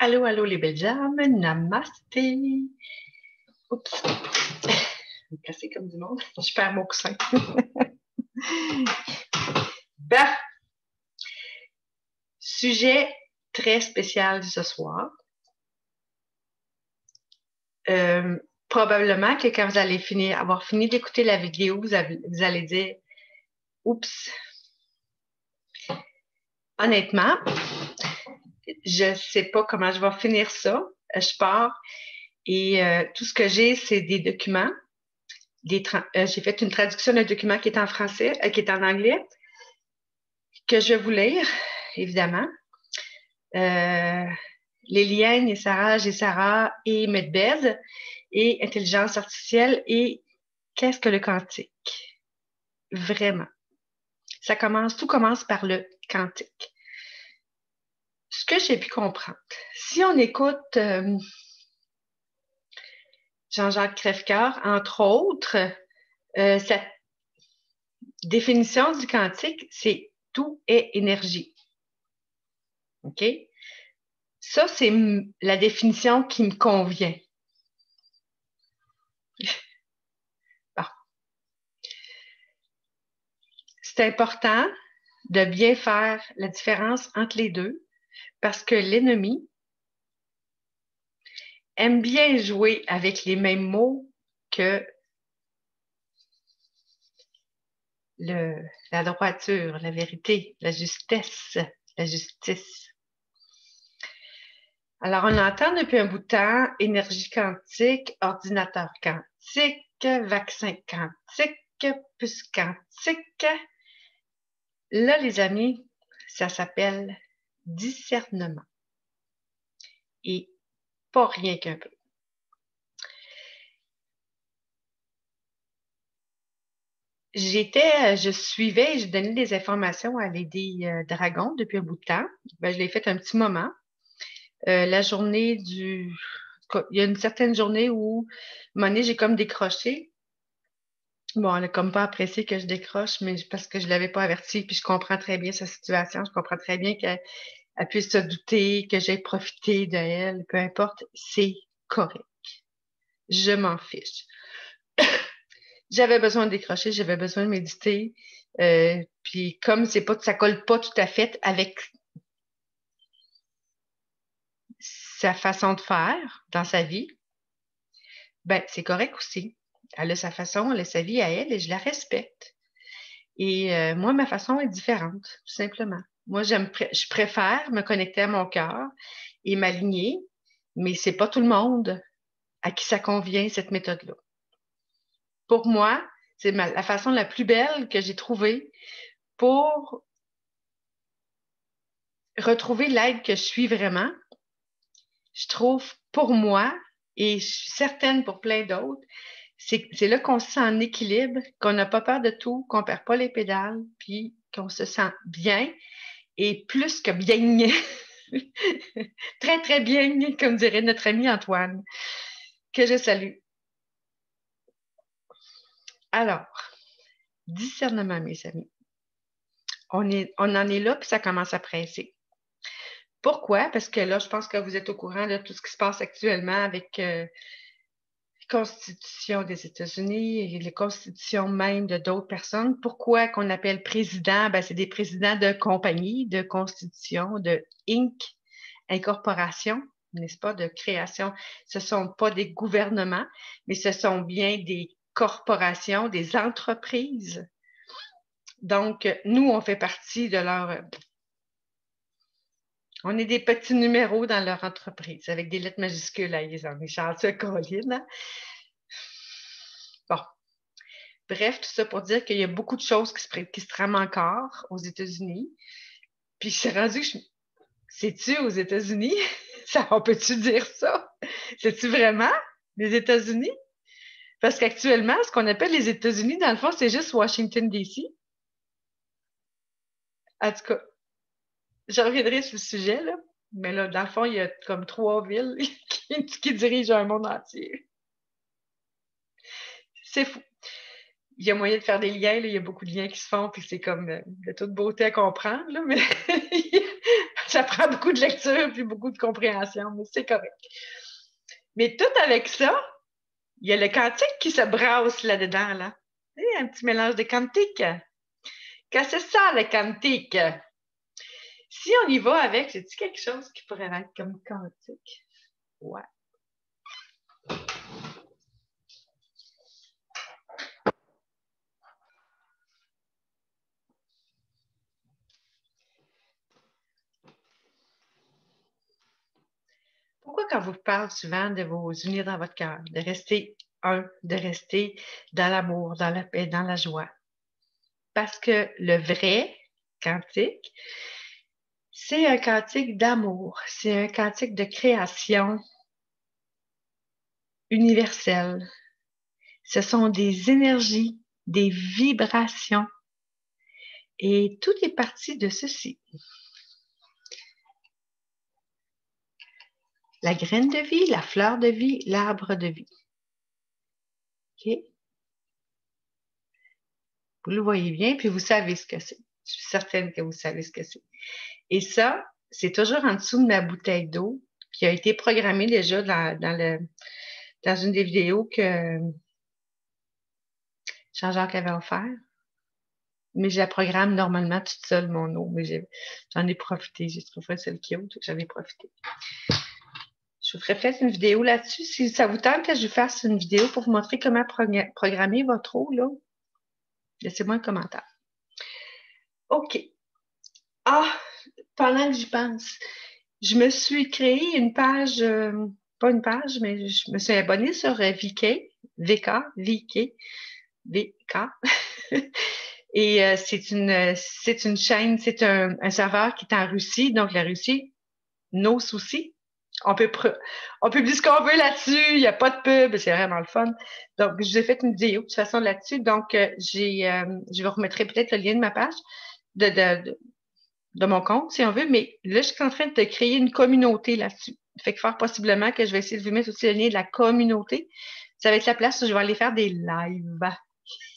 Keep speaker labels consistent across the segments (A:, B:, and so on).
A: Allô, allô les belles âmes, namasté. Oups, je vais me casser comme du monde. Je perds mon coussin. Ben, sujet très spécial ce soir. Probablement que quand vous allez avoir fini d'écouter la vidéo, vous allez dire oups. Honnêtement, je ne sais pas comment je vais finir ça. Je pars et tout ce que j'ai, c'est des documents. J'ai fait une traduction d'un document qui est en français, qui est en anglais, que je vais vous lire, évidemment. Léliane et Sarah et Medbez et intelligence artificielle et qu'est-ce que le quantique? Vraiment. Tout commence par le quantique. Ce que j'ai pu comprendre, si on écoute Jean-Jacques Crèvecoeur, entre autres, sa définition du quantique, c'est tout est énergie. OK? Ça, c'est la définition qui me convient. Bon. C'est important de bien faire la différence entre les deux parce que l'ennemi aime bien jouer avec les mêmes mots que la droiture, la vérité, la justesse, la justice. Alors, on entend depuis un bout de temps énergie quantique, ordinateur quantique, vaccin quantique, puce quantique. Là, les amis, ça s'appelle discernement. Et pas rien qu'un peu. Je donnais des informations à Lady Dragon depuis un bout de temps. Je l'ai fait un petit moment. La journée il y a une certaine journée où, à un moment donné, j'ai comme décroché. Bon, elle n'a comme pas apprécié que je décroche, mais parce que je ne l'avais pas avertie, puis je comprends très bien sa situation. Je comprends très bien qu'elle puisse se douter, que j'ai profité d'elle, peu importe, c'est correct. Je m'en fiche. J'avais besoin de décrocher, j'avais besoin de méditer. Puis comme ça colle pas tout à fait avec sa façon de faire dans sa vie, ben c'est correct aussi. Elle a sa façon, elle a sa vie à elle et je la respecte. Et moi, ma façon est différente, tout simplement. Moi, je préfère me connecter à mon cœur et m'aligner, mais c'est pas tout le monde à qui ça convient, cette méthode-là. Pour moi, c'est la façon la plus belle que j'ai trouvée pour retrouver l'aide que je suis vraiment. Je trouve pour moi, et je suis certaine pour plein d'autres, c'est là qu'on se sent en équilibre, qu'on n'a pas peur de tout, qu'on perd pas les pédales, puis qu'on se sent bien et plus que bien. Très, très bien, comme dirait notre ami Antoine, que je salue. Alors, discernement, mes amis. On en est là, puis ça commence à presser. Pourquoi? Parce que là, je pense que vous êtes au courant de tout ce qui se passe actuellement avec la Constitution des États-Unis et les constitutions même de d'autres personnes. Pourquoi qu'on appelle président? Ben, c'est des présidents de compagnie, de constitution, de Inc., incorporation, n'est-ce pas, de création. Ce ne sont pas des gouvernements, mais ce sont bien des corporations, des entreprises. Donc, nous, on fait partie de leur... On est des petits numéros dans leur entreprise, avec des lettres majuscules, ils en chanceux, Colline. Hein? Bon. Bref, tout ça pour dire qu'il y a beaucoup de choses qui se trament encore aux États-Unis. Puis je suis rendue que sais-tu aux États-Unis? On peut-tu dire ça? C'est-tu vraiment les États-Unis? Parce qu'actuellement, ce qu'on appelle les États-Unis, dans le fond, c'est juste Washington, D.C. En tout cas, je reviendrai sur le sujet, là. Mais là, dans le fond, il y a comme 3 villes qui dirigent un monde entier. C'est fou. Il y a moyen de faire des liens, là. Il y a beaucoup de liens qui se font, puis c'est comme de toute beauté à comprendre, là, mais Ça prend beaucoup de lecture puis beaucoup de compréhension, mais c'est correct. Mais tout avec ça, il y a le quantique qui se brasse là-dedans, là. Un petit mélange de quantique. Qu'est-ce que c'est ça, le quantique? Si on y va avec, j'ai-tu quelque chose qui pourrait être comme quantique? Ouais. Pourquoi quand vous parlez souvent de vous unir dans votre cœur, de rester un, de rester dans l'amour, dans la paix, dans la joie? Parce que le vrai quantique, c'est un cantique d'amour, c'est un cantique de création universelle. Ce sont des énergies, des vibrations. Et tout est parti de ceci. La graine de vie, la fleur de vie, l'arbre de vie. OK? Vous le voyez bien, puis vous savez ce que c'est. Je suis certaine que vous savez ce que c'est. Et ça, c'est toujours en dessous de ma bouteille d'eau qui a été programmée déjà dans une des vidéos que Jean-Jacques avait offert. Mais je la programme normalement toute seule, mon eau. Mais j'en ai profité. J'ai trouvé celle qui est haute, j'en ai profité. Je vous ferai peut-être une vidéo là-dessus. Si ça vous tente que je fasse une vidéo pour vous montrer comment programmer votre eau, là, laissez-moi un commentaire. OK. Ah, pendant que j'y pense, je me suis créé une page, pas une page, mais je me suis abonnée sur VK, VK. Et c'est une chaîne, c'est un serveur qui est en Russie. Donc, la Russie, nos soucis. On publie ce qu'on veut là-dessus. Il n'y a pas de pub. C'est vraiment le fun. Donc, je vous ai fait une vidéo de toute façon là-dessus. Donc, je vous remettrai peut-être le lien de ma page, de mon compte, si on veut. Mais là, je suis en train de créer une communauté là-dessus. Fait que fort possiblement que je vais essayer de vous mettre aussi le lien de la communauté. Ça va être la place où je vais aller faire des lives.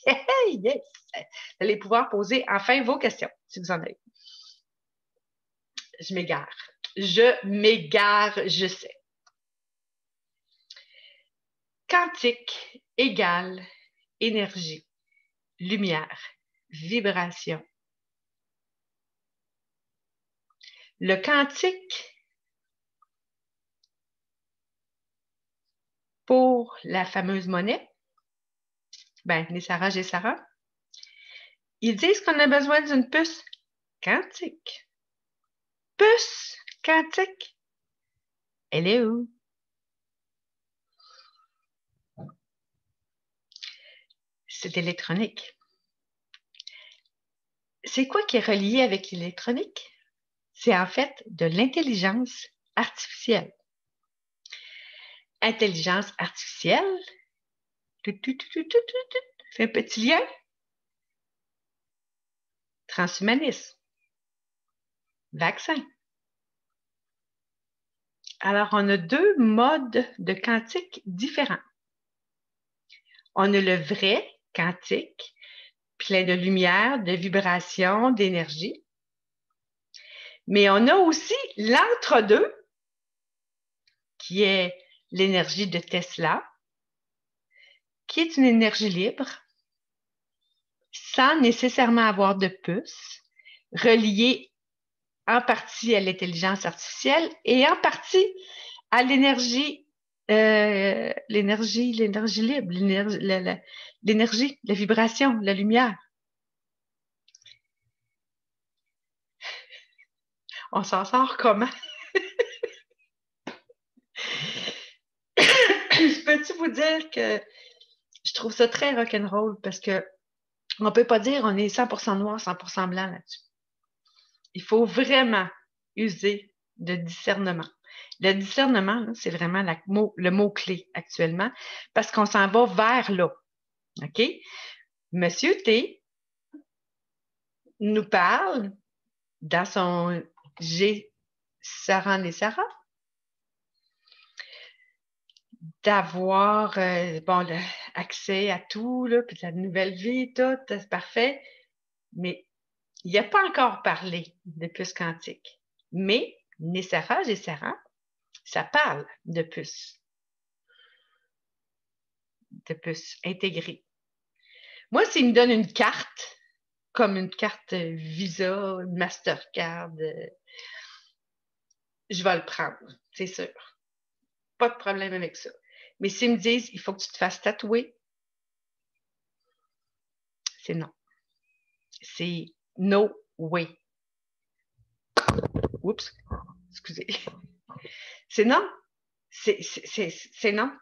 A: Hey, yes! Vous allez pouvoir poser enfin vos questions, si vous en avez. Je m'égare. Je sais. Quantique égale énergie, lumière, vibration. Le quantique, pour la fameuse monnaie, les Sarah et Sarah, ils disent qu'on a besoin d'une puce quantique. Puce quantique. Elle est où? C'est électronique. C'est quoi qui est relié avec l'électronique? C'est en fait de l'intelligence artificielle. Intelligence artificielle, c'est un petit lien. Transhumanisme, vaccin. Alors, on a deux modes de quantique différents. On a le vrai quantique, plein de lumière, de vibration, d'énergie. Mais on a aussi l'entre-deux, qui est l'énergie de Tesla, qui est une énergie libre, sans nécessairement avoir de puce, reliée en partie à l'intelligence artificielle et en partie à l'énergie libre, l'énergie, la vibration, la lumière. On s'en sort comment? Peux-tu vous dire que je trouve ça très rock'n'roll parce que on peut pas dire on est 100% noir, 100% blanc là-dessus. Il faut vraiment user de discernement. Le discernement, c'est vraiment le mot-clé actuellement parce qu'on s'en va vers là. OK? Monsieur T nous parle dans son G. Saran et Sarah d'avoir accès à tout, là, puis la nouvelle vie, tout, c'est parfait. Mais il n'a pas encore parlé de puce quantique. Mais Nessara Gessara, ça parle de puces intégrées. Moi, s'il me donne une carte, comme une carte Visa, une Mastercard, je vais le prendre, c'est sûr. Pas de problème avec ça. Mais s'ils me disent, il faut que tu te fasses tatouer, c'est non. C'est no way. Oups, excusez. C'est non. C'est non.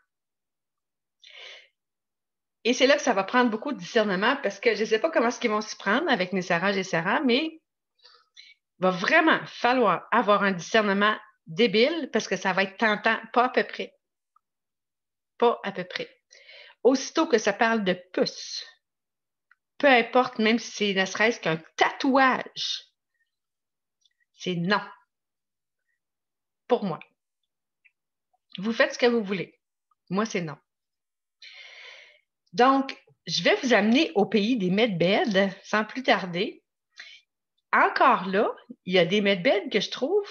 A: Et c'est là que ça va prendre beaucoup de discernement parce que je ne sais pas comment ils vont s'y prendre avec Nessara et Sarah, mais il va vraiment falloir avoir un discernement débile parce que ça va être tentant, pas à peu près. Pas à peu près. Aussitôt que ça parle de puce, peu importe, même si c'est ne serait-ce qu'un tatouage, c'est non. Pour moi. Vous faites ce que vous voulez. Moi, c'est non. Donc, je vais vous amener au pays des medbeds sans plus tarder. Encore là, il y a des medbeds que je trouve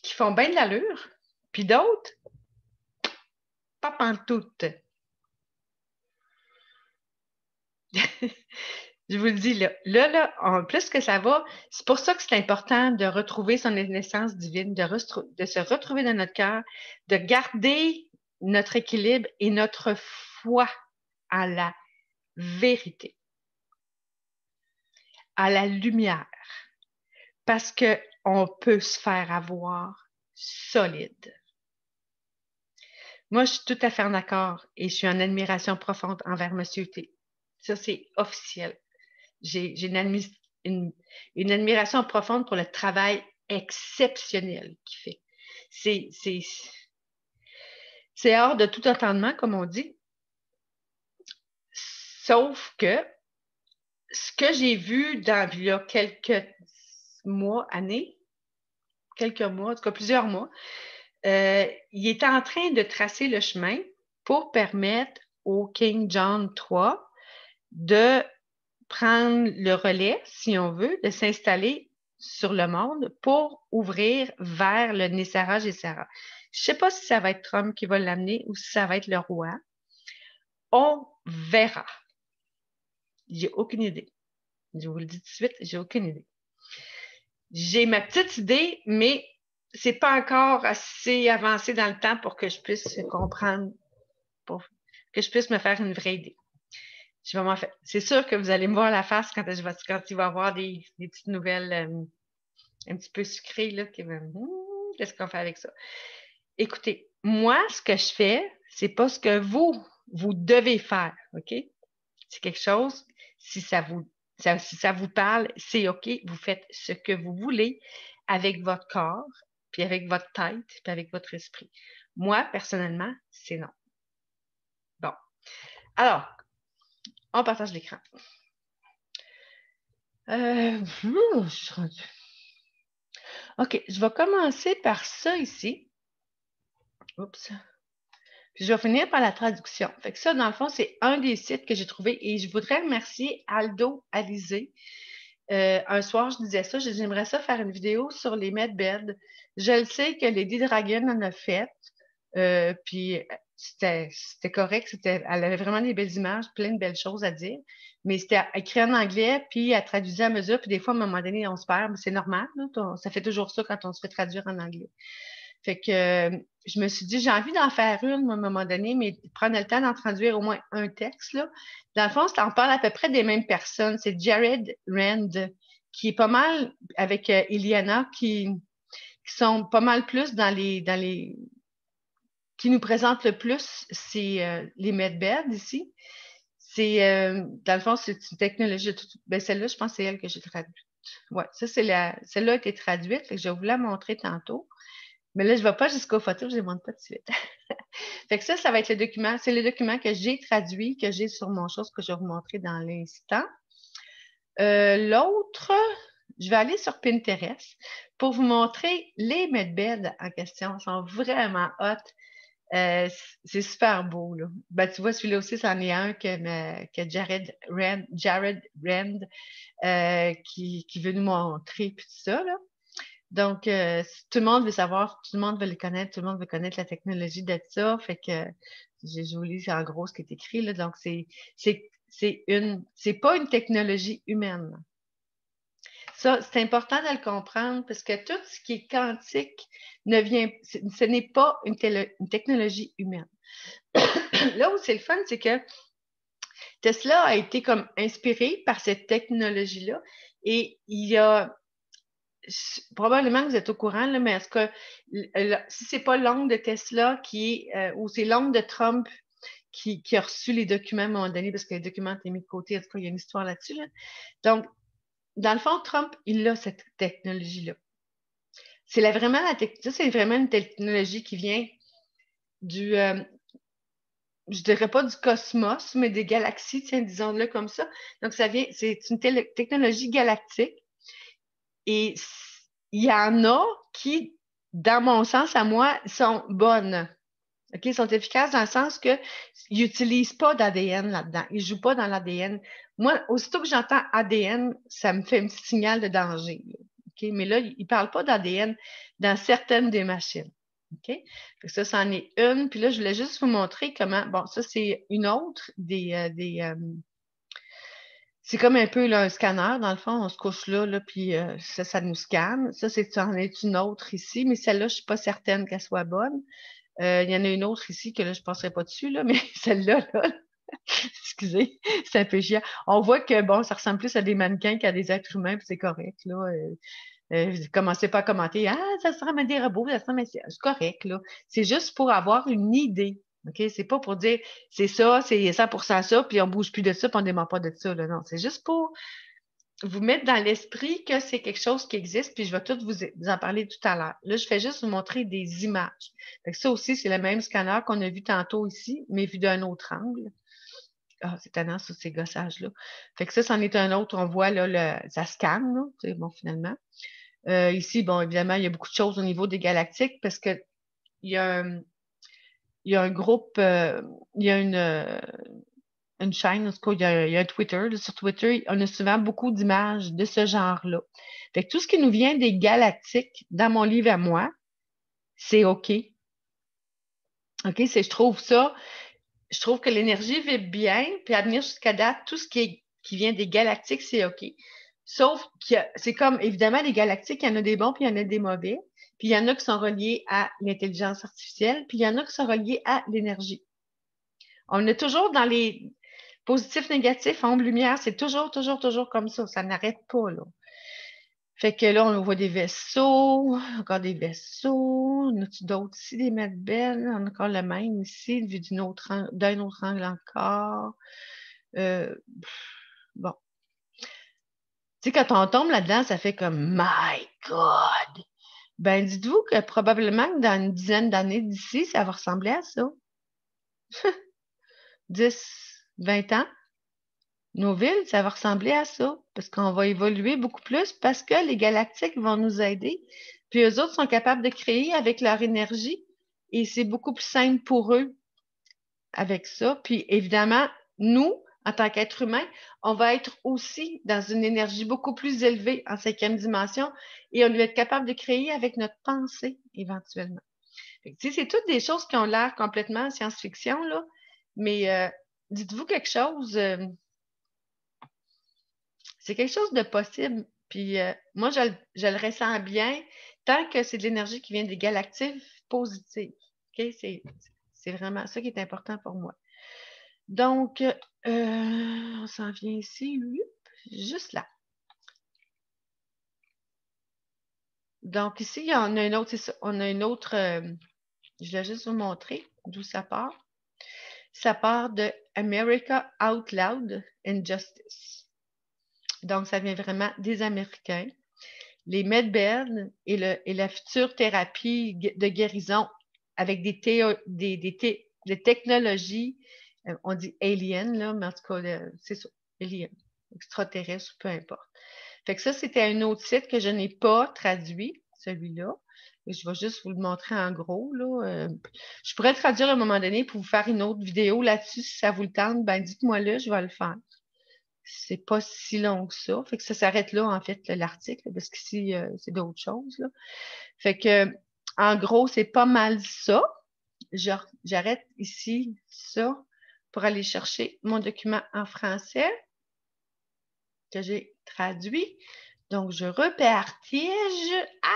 A: qui font bien de l'allure, puis d'autres, pas pantoute. Je vous le dis, là, plus que ça va, c'est pour ça que c'est important de retrouver son essence divine, de se retrouver dans notre cœur, de garder notre équilibre et notre foi à la vérité, à la lumière, parce qu'on peut se faire avoir solide. Moi, je suis tout à fait en accord et je suis en admiration profonde envers M. T. Ça, c'est officiel. J'ai une admiration profonde pour le travail exceptionnel qu'il fait. C'est hors de tout entendement, comme on dit. Sauf que ce que j'ai vu il y a quelques mois, en tout cas plusieurs mois, il est en train de tracer le chemin pour permettre au King John III de prendre le relais, si on veut, de s'installer sur le monde pour ouvrir vers le Nessara Gessara. Je ne sais pas si ça va être Trump qui va l'amener ou si ça va être le roi. On verra. J'ai aucune idée. Je vous le dis tout de suite, j'ai aucune idée. J'ai ma petite idée, mais c'est pas encore assez avancé dans le temps pour que je puisse comprendre, pour que je puisse me faire une vraie idée. C'est sûr que vous allez me voir la face quand il va y avoir des petites nouvelles un petit peu sucrées, là, qui vont qu'est-ce qu'on fait avec ça? Écoutez, moi, ce que je fais, c'est pas ce que vous devez faire, OK? C'est quelque chose, si ça vous parle, c'est OK, vous faites ce que vous voulez avec votre corps, puis avec votre tête, puis avec votre esprit. Moi, personnellement, c'est non. Bon. Alors, on partage l'écran. OK, je vais commencer par ça ici. Oups. Puis je vais finir par la traduction. Fait que ça, dans le fond, c'est un des sites que j'ai trouvé et je voudrais remercier Aldo Alizé. Un soir, je disais ça, j'aimerais ça faire une vidéo sur les medbeds. Je le sais que Lady Dragon en a fait, puis c'était correct, elle avait vraiment des belles images, plein de belles choses à dire, mais c'était écrit en anglais, puis elle traduisait à mesure, puis des fois, à un moment donné, on se perd, mais c'est normal, là, ça fait toujours ça quand on se fait traduire en anglais. Fait que je me suis dit, j'ai envie d'en faire une à un moment donné, mais prendre le temps d'en traduire au moins un texte. Là. Dans le fond, on parle à peu près des mêmes personnes. C'est Jared Rand qui est pas mal avec Iliana qui sont pas mal plus dans les qui nous présentent le plus, c'est les medbeds ici. Dans le fond, c'est une technologie. Celle-là, je pense que c'est elle que j'ai traduite. Ouais, celle-là a été traduite, fait que je vais vous la montrer tantôt. Mais là, je ne vais pas jusqu'aux photos, je ne les montre pas tout de suite. Fait que ça va être le document. C'est le document que j'ai traduit, que j'ai sur mon chose, que je vais vous montrer dans l'instant. L'autre, je vais aller sur Pinterest pour vous montrer les medbeds en question. Ils sont vraiment hot. C'est super beau, là. Ben, tu vois, celui-là aussi, c'en est un que Jared Rand qui veut nous montrer, puis tout ça, là. Donc, tout le monde veut savoir, tout le monde veut le connaître, tout le monde veut connaître la technologie de ça. Fait que je vous lis en gros ce qui est écrit, là. Donc, c'est pas une technologie humaine. Ça, c'est important de le comprendre parce que tout ce qui est quantique ce n'est pas une technologie humaine. Là où c'est le fun, c'est que Tesla a été comme inspiré par cette technologie-là et il y a probablement que vous êtes au courant, là, mais est-ce que si c'est pas l'oncle de Tesla ou c'est l'oncle de Trump qui a reçu les documents à un moment donné, parce que les documents ont été mis de côté, en tout cas, il y a une histoire là-dessus. Là. Donc, dans le fond, Trump, il a cette technologie-là. C'est c'est vraiment une technologie qui vient du, je dirais pas du cosmos, mais des galaxies, tiens, disons-le comme ça. Donc, c'est une technologie galactique. Et il y en a qui, dans mon sens, à moi, sont bonnes. OK? Ils sont efficaces dans le sens qu'ils n'utilisent pas d'ADN là-dedans. Ils ne jouent pas dans l'ADN. Moi, aussitôt que j'entends ADN, ça me fait un petit signal de danger. OK? Mais là, ils ne parlent pas d'ADN dans certaines des machines. OK? Ça, c'en est une. Puis là, je voulais juste vous montrer comment. Bon, ça, c'est une autre c'est comme un peu là, un scanner, dans le fond, on se couche là, puis ça nous scanne. Ça, c'en est une autre ici, mais celle-là, je ne suis pas certaine qu'elle soit bonne. Il y en a une autre ici que là, je ne passerai pas dessus, là, mais celle-là, là, excusez, c'est un peu chiant. On voit que, bon, ça ressemble plus à des mannequins qu'à des êtres humains, puis c'est correct, là. Commencez pas à commenter, ah, ça ressemble à des robots, c'est correct, là. C'est juste pour avoir une idée. OK? C'est pas pour dire, c'est ça, c'est 100% ça, puis on bouge plus de ça, puis on ne démarre pas de ça, là. Non, c'est juste pour vous mettre dans l'esprit que c'est quelque chose qui existe, puis je vais vous en parler tout à l'heure. Là, je fais juste vous montrer des images. Fait que ça aussi, c'est le même scanner qu'on a vu tantôt ici, mais vu d'un autre angle. Ah, c'est étonnant, ça, ces gossages-là. Fait que ça, c'en est un autre. On voit, là, ça scanne, là, bon, finalement. Ici, bon, évidemment, il y a beaucoup de choses au niveau des galactiques parce que il y a un, il y a un groupe, il y a une chaîne, en tout cas, il y a un Twitter. Là, sur Twitter, on a souvent beaucoup d'images de ce genre-là. Fait que tout ce qui nous vient des galactiques, dans mon livre à moi, c'est OK. OK, je trouve que l'énergie vibre bien, puis à venir jusqu'à date, tout ce qui vient des galactiques, c'est OK. Sauf que c'est comme, évidemment, les galactiques, il y en a des bons, puis il y en a des mauvais. Puis il y en a qui sont reliés à l'intelligence artificielle, puis il y en a qui sont reliés à l'énergie. On est toujours dans les positifs, négatifs, ombre, lumière, c'est toujours, toujours, toujours comme ça. Ça n'arrête pas, là. Fait que là, on voit des vaisseaux, encore des vaisseaux. On a-tu d'autres ici, des Medbel? On a encore le même ici, vu d'un autre angle encore. Euh, bon. Tu sais, quand on tombe là-dedans, ça fait comme My God! Ben, dites-vous que probablement que dans une dizaine d'années d'ici, ça va ressembler à ça. 10, 20 ans. Nos villes, ça va ressembler à ça, parce qu'on va évoluer beaucoup plus, parce que les galactiques vont nous aider. Puis eux autres sont capables de créer avec leur énergie, et c'est beaucoup plus simple pour eux avec ça. Puis évidemment, nous, en tant qu'êtres humains, on va être aussi dans une énergie beaucoup plus élevée en 5e dimension, et on va être capable de créer avec notre pensée éventuellement. C'est toutes des choses qui ont l'air complètement science-fiction, là, mais dites-vous quelque chose. C'est quelque chose de possible. Puis moi, je le ressens bien tant que c'est de l'énergie qui vient des galactiques positives. OK? C'est vraiment ça qui est important pour moi. Donc, on s'en vient ici, juste là. Donc, ici, il y en a une autre, on a une autre, je vais juste vous montrer d'où ça part. Ça part de America Out Loud Injustice. Donc, ça vient vraiment des Américains. Les medbeds et la future thérapie de guérison avec des technologies, on dit alien, là, mais en tout cas, c'est ça, alien, extraterrestre, peu importe. Fait que ça, c'était un autre site que je n'ai pas traduit. celui-là. Je vais juste vous le montrer en gros, là. Je pourrais le traduire à un moment donné pour vous faire une autre vidéo là-dessus. Si ça vous le tente, ben dites-moi là, je vais le faire. C'est pas si long que ça. Fait que ça s'arrête là, en fait, l'article, parce qu'ici, c'est d'autres choses, là. Fait que, en gros, c'est pas mal ça. J'arrête ici ça pour aller chercher mon document en français que j'ai traduit. Donc, je repartige. Ah!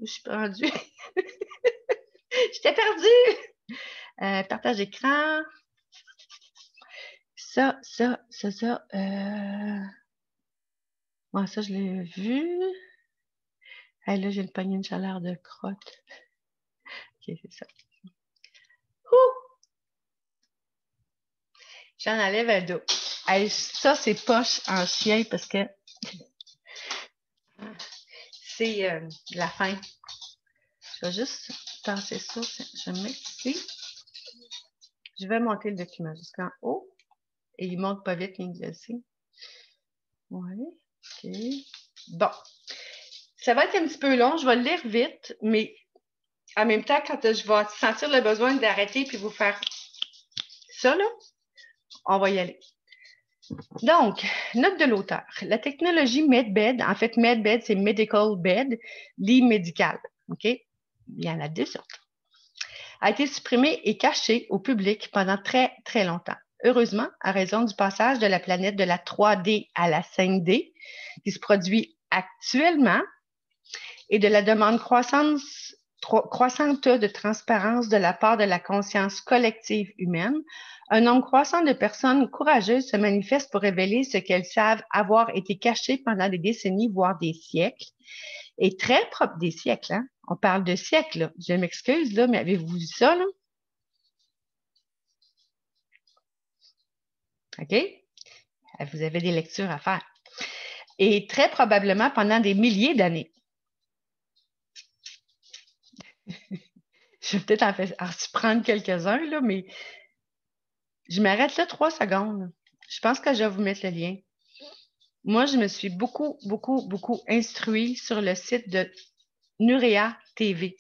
A: Je suis perdue. J'étais perdue. Partage d'écran. Ça. Ouais, ça, je l'ai vu. Hey, là, j'ai une poignée de chaleur de crotte. OK, c'est ça. Ouh! J'en enlève un dos. Hey, ça, c'est poche en chien parce que c'est la fin. Je vais juste passer ça. Je vais mettre ici. Je vais monter le document jusqu'en haut. Et il monte pas vite, il ici. Oui, OK. Bon. Ça va être un petit peu long. Je vais le lire vite, mais en même temps, quand je vais sentir le besoin d'arrêter puis vous faire ça, là, on va y aller. Donc, note de l'auteur. La technologie MedBed, en fait, MedBed, c'est Medical Bed, lit médical. OK? Il y en a deux sortes. A été supprimée et cachée au public pendant très, très longtemps. Heureusement, à raison du passage de la planète de la 3D à la 5D, qui se produit actuellement, et de la demande croissante de transparence de la part de la conscience collective humaine, un nombre croissant de personnes courageuses se manifestent pour révéler ce qu'elles savent avoir été caché pendant des décennies, voire des siècles, et très propre des siècles. Hein? On parle de siècles. Là. Je m'excuse, là, mais avez-vous vu ça? Là? OK? Vous avez des lectures à faire. Et très probablement pendant des milliers d'années. Je vais peut-être en prendre quelques-uns, là, mais je m'arrête là 3 secondes. Je pense que je vais vous mettre le lien. Moi, je me suis beaucoup instruit sur le site de Nurea TV.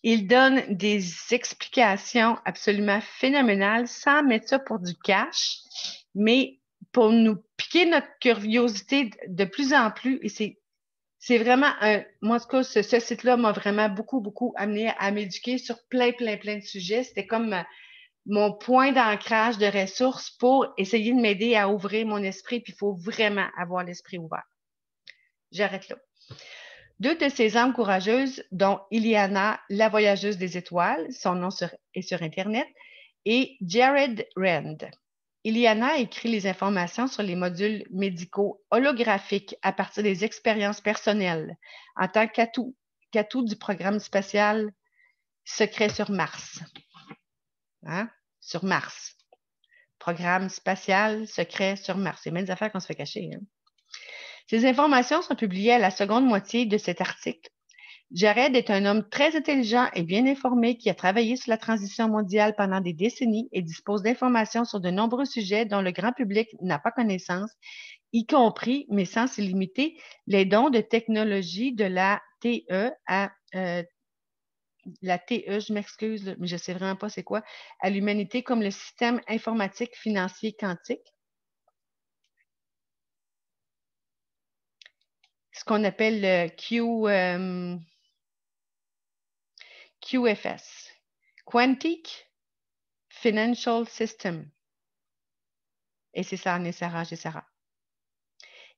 A: Il donne des explications absolument phénoménales sans mettre ça pour du cash, mais pour nous piquer notre curiosité de plus en plus. Et c'est vraiment, moi, en tout cas, ce site-là m'a vraiment beaucoup amené à m'éduquer sur plein de sujets. C'était comme mon point d'ancrage de ressources pour essayer de m'aider à ouvrir mon esprit, puis il faut vraiment avoir l'esprit ouvert. J'arrête là. Deux de ces âmes courageuses, dont Iliana, la voyageuse des étoiles, son nom est sur Internet, et Jared Rand. Iliana écrit les informations sur les modules médicaux holographiques à partir des expériences personnelles en tant qu'atout du programme spatial secret sur Mars. Hein? Sur Mars. Programme spatial secret sur Mars. C'est même des affaires qu'on se fait cacher. Hein? Ces informations sont publiées à la seconde moitié de cet article. Jared est un homme très intelligent et bien informé qui a travaillé sur la transition mondiale pendant des décennies et dispose d'informations sur de nombreux sujets dont le grand public n'a pas connaissance, y compris, mais sans se limiter, les dons de technologie de la TE à la TE, je m'excuse, mais je ne sais vraiment pas c'est quoi, à l'humanité comme le système informatique financier quantique. Ce qu'on appelle le QFS, Quantic Financial System. Et c'est ça, Sarah et Sarah.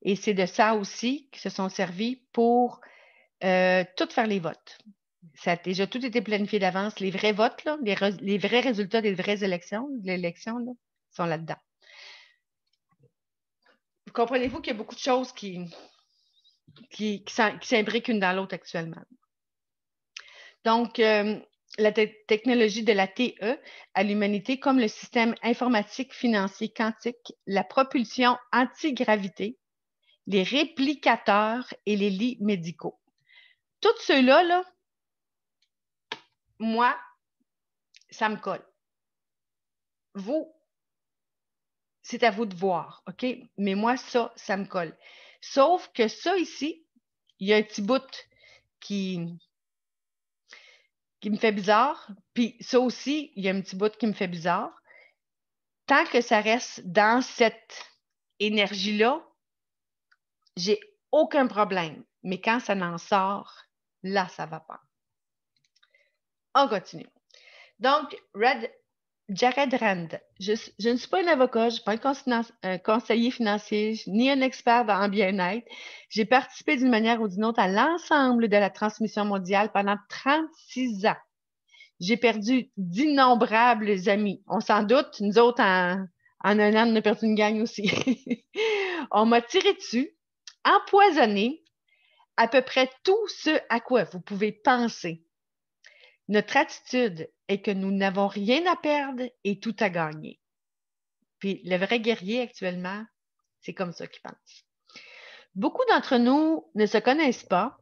A: Et c'est de ça aussi qu'ils se sont servis pour tout faire les votes. Ça a déjà tout été planifié d'avance. Les vrais votes, là, les vrais résultats des vraies élections, de l'élection, là, sont là-dedans. Comprenez-vous qu'il y a beaucoup de choses qui s'imbriquent une dans l'autre actuellement. Donc, la technologie de la TE à l'humanité comme le système informatique financier quantique, la propulsion antigravité, les réplicateurs et les lits médicaux. Tout ceux-là, là, moi, ça me colle. Vous, c'est à vous de voir, OK? Mais moi, ça me colle. Sauf que ça ici, il y a un petit bout qui me fait bizarre. Puis ça aussi, il y a un petit bout qui me fait bizarre. Tant que ça reste dans cette énergie-là, j'ai aucun problème. Mais quand ça en sort, là, ça va pas. On continue. Donc, Jared Rand. Je ne suis pas un avocat, je ne suis pas un conseiller financier, ni un expert en bien-être. J'ai participé d'une manière ou d'une autre à l'ensemble de la transmission mondiale pendant 36 ans. J'ai perdu d'innombrables amis. On s'en doute, nous autres, en un an, on a perdu une gang aussi. On m'a tiré dessus, empoisonné, à peu près tout ce à quoi vous pouvez penser. Notre attitude est que nous n'avons rien à perdre et tout à gagner. Puis le vrai guerrier actuellement, c'est comme ça qu'il pense. Beaucoup d'entre nous ne se connaissent pas,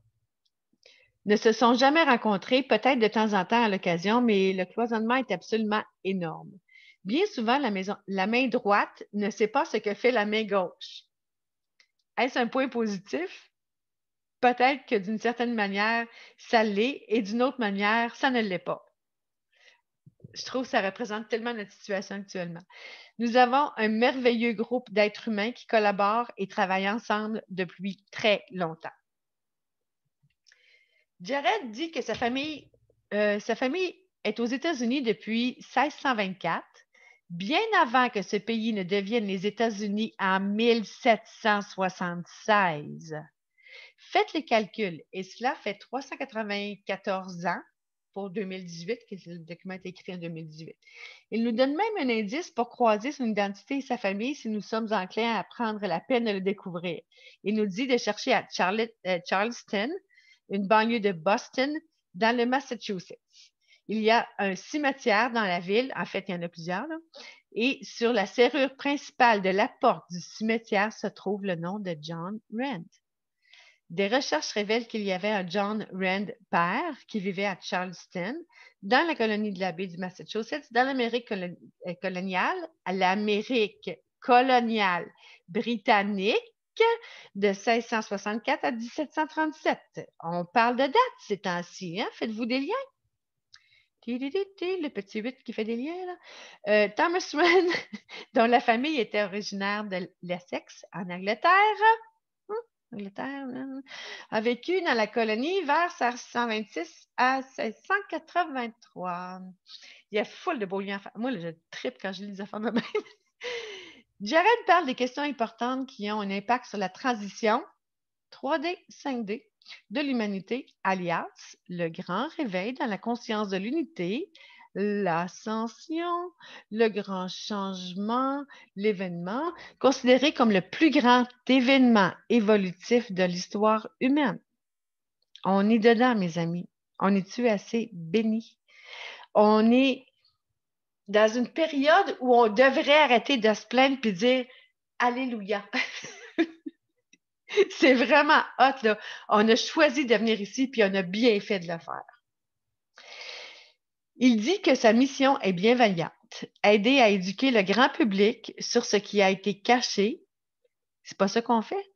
A: ne se sont jamais rencontrés, peut-être de temps en temps à l'occasion, mais le cloisonnement est absolument énorme. Bien souvent, la main droite ne sait pas ce que fait la main gauche. Est-ce un point positif? Peut-être que d'une certaine manière, ça l'est et d'une autre manière, ça ne l'est pas. Je trouve que ça représente tellement notre situation actuellement. Nous avons un merveilleux groupe d'êtres humains qui collaborent et travaillent ensemble depuis très longtemps. Jared dit que sa famille est aux États-Unis depuis 1624, bien avant que ce pays ne devienne les États-Unis en 1776. Faites les calculs, et cela fait 394 ans pour 2018, que le document est écrit en 2018. Il nous donne même un indice pour croiser son identité et sa famille si nous sommes enclins à prendre la peine de le découvrir. Il nous dit de chercher à Charleston, une banlieue de Boston, dans le Massachusetts. Il y a un cimetière dans la ville, en fait, il y en a plusieurs, là, et sur la serrure principale de la porte du cimetière se trouve le nom de John Rand. Des recherches révèlent qu'il y avait un John Rand père qui vivait à Charleston, dans la colonie de la baie du Massachusetts, dans l'Amérique coloniale, à l'Amérique coloniale britannique de 1664 à 1737. On parle de date ces temps-ci, hein? Faites-vous des liens? Le petit 8 qui fait des liens, là. Thomas Rand, dont la famille était originaire de l'Essex, en Angleterre, Angleterre, a vécu dans la colonie vers 1626 à 1683. Il y a foule de beaux liens à faire. Moi, là, je tripe quand je lis des affaires de même. Jared parle des questions importantes qui ont un impact sur la transition 3D, 5D de l'humanité, alias le grand réveil dans la conscience de l'unité, l'ascension, le grand changement, l'événement, considéré comme le plus grand événement évolutif de l'histoire humaine. On est dedans, mes amis. On est-tu assez bénis? On est dans une période où on devrait arrêter de se plaindre et dire Alléluia. C'est vraiment hot, là. On a choisi de venir ici, puis on a bien fait de le faire. Il dit que sa mission est bienveillante, aider à éduquer le grand public sur ce qui a été caché. C'est pas ça qu'on fait?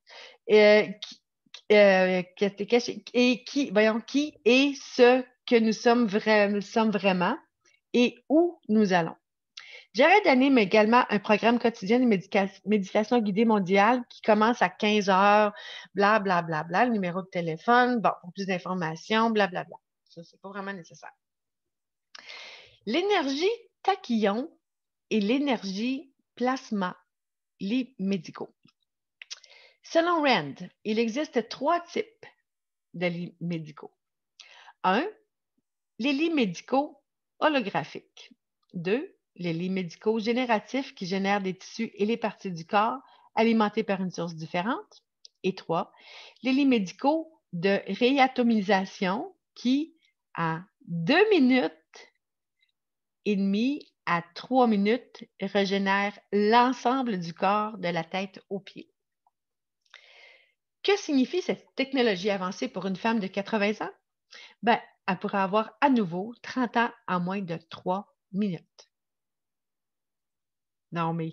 A: Qui a été caché. Et qui est ce que nous sommes vraiment et où nous allons. Jared anime également un programme quotidien de méditation guidée mondiale qui commence à 15 heures, blablabla, le numéro de téléphone, bon, pour plus d'informations, blablabla. Ça, c'est pas vraiment nécessaire. L'énergie tachyon et l'énergie plasma, les médicaux. Selon Rand, il existe 3 types de lits médicaux. 1. Les lits médicaux holographiques. 2. Les lits médicaux génératifs qui génèrent des tissus et les parties du corps alimentés par une source différente. Et 3. Les lits médicaux de réatomisation qui, en 2 minutes et demie à 3 minutes, régénèrent l'ensemble du corps de la tête aux pieds. Que signifie cette technologie avancée pour une femme de 80 ans? Ben, elle pourrait avoir à nouveau 30 ans en moins de 3 minutes. Non, mais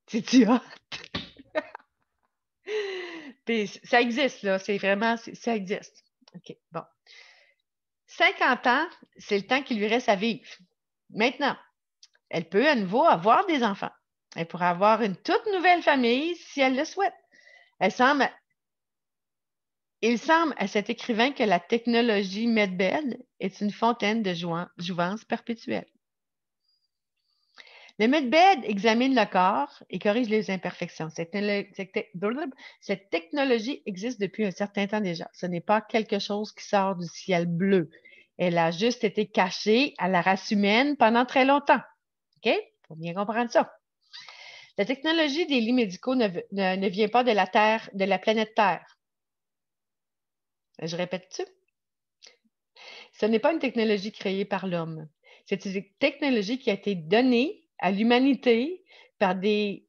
A: c'est-tu hot? Puis ça existe, là. C'est vraiment, ça existe. OK, bon. 50 ans, c'est le temps qu'il lui reste à vivre. Maintenant, elle peut à nouveau avoir des enfants. Elle pourrait avoir une toute nouvelle famille si elle le souhaite. Il semble à cet écrivain que la technologie MedBed est une fontaine de jouvence perpétuelle. Le MedBed examine le corps et corrige les imperfections. Cette technologie existe depuis un certain temps déjà. Ce n'est pas quelque chose qui sort du ciel bleu. Elle a juste été cachée à la race humaine pendant très longtemps. OK? Il faut bien comprendre ça. La technologie des lits médicaux ne vient pas de la Terre, de la planète Terre. Je répète-tu? Ce n'est pas une technologie créée par l'homme. C'est une technologie qui a été donnée à l'humanité par des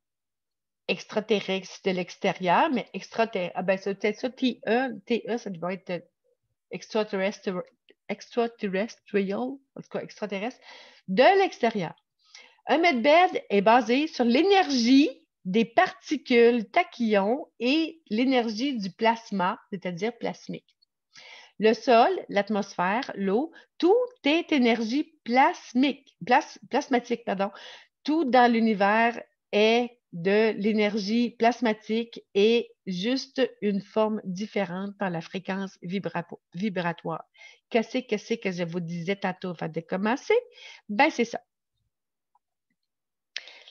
A: extraterrestres de l'extérieur, mais extraterrestres. Ah ben, c'est peut-être ça, TE, ça doit être extraterrestrial, en tout cas extraterrestre, de l'extérieur. Un medbed est basé sur l'énergie des particules tachyons et l'énergie du plasma, c'est-à-dire plasmique. Le sol, l'atmosphère, l'eau, tout est énergie plasmatique. Tout dans l'univers est de l'énergie plasmatique et juste une forme différente par la fréquence vibratoire. Qu'est-ce que je vous disais tantôt avant de commencer? Ben, c'est ça.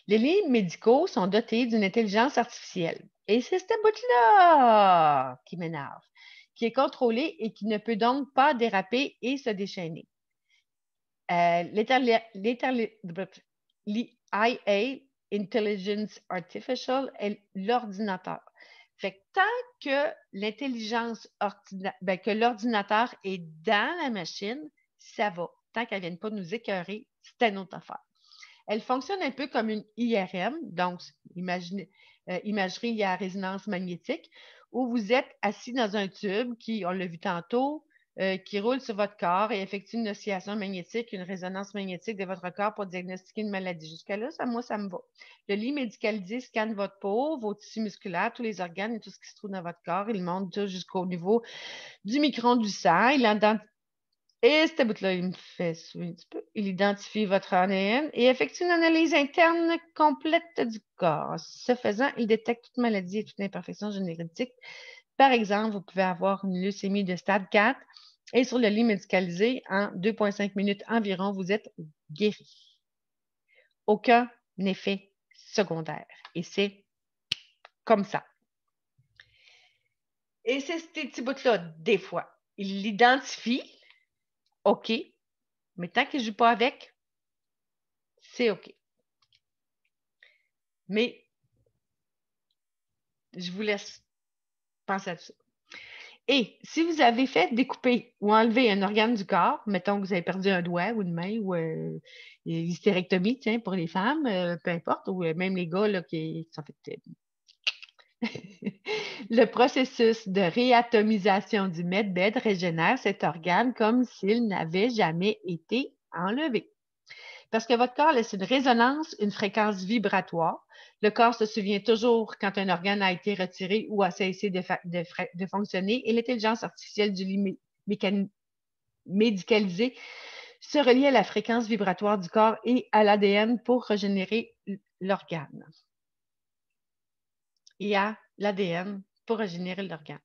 A: Les lits médicaux sont dotés d'une intelligence artificielle. Et c'est ce bout-là qui m'énerve, qui est contrôlé et qui ne peut donc pas déraper et se déchaîner. L'IA, Intelligence Artificial, est l'ordinateur. Fait que tant que que l'ordinateur est dans la machine, ça va. Tant qu'elle ne vienne pas nous écœurer, c'est une autre affaire. Elle fonctionne un peu comme une IRM, donc imagerie à résonance magnétique, où vous êtes assis dans un tube qui, on l'a vu tantôt, qui roule sur votre corps et effectue une oscillation magnétique, une résonance magnétique de votre corps pour diagnostiquer une maladie. Jusqu'à là, moi, ça me va. Le lit médicalisé scanne votre peau, vos tissus musculaires, tous les organes et tout ce qui se trouve dans votre corps. Il monte jusqu'au niveau du micron du sang. Et ce bout-là, il me fait suer un petit peu. Il identifie votre ADN et effectue une analyse interne complète du corps. Ce faisant, il détecte toute maladie et toute imperfection génétique. Par exemple, vous pouvez avoir une leucémie de stade 4 et sur le lit médicalisé, en 2,5 minutes environ, vous êtes guéri. Aucun effet secondaire. Et c'est comme ça. Et c'est ces petits bouts-là, des fois. Il l'identifie. OK. Mais tant qu'il ne joue pas avec, c'est OK. Mais je vous laisse penser à ça. Et si vous avez fait découper ou enlever un organe du corps, mettons que vous avez perdu un doigt ou une main ou l'hystérectomie, tiens, pour les femmes, peu importe, ou même les gars là, qui sont fait. Le processus de réatomisation du medbed régénère cet organe comme s'il n'avait jamais été enlevé. Parce que votre corps laisse une résonance, une fréquence vibratoire. Le corps se souvient toujours quand un organe a été retiré ou a cessé de fonctionner et l'intelligence artificielle du lit médicalisé se relie à la fréquence vibratoire du corps et à l'ADN pour régénérer l'organe. Et à l'ADN pour régénérer l'organe.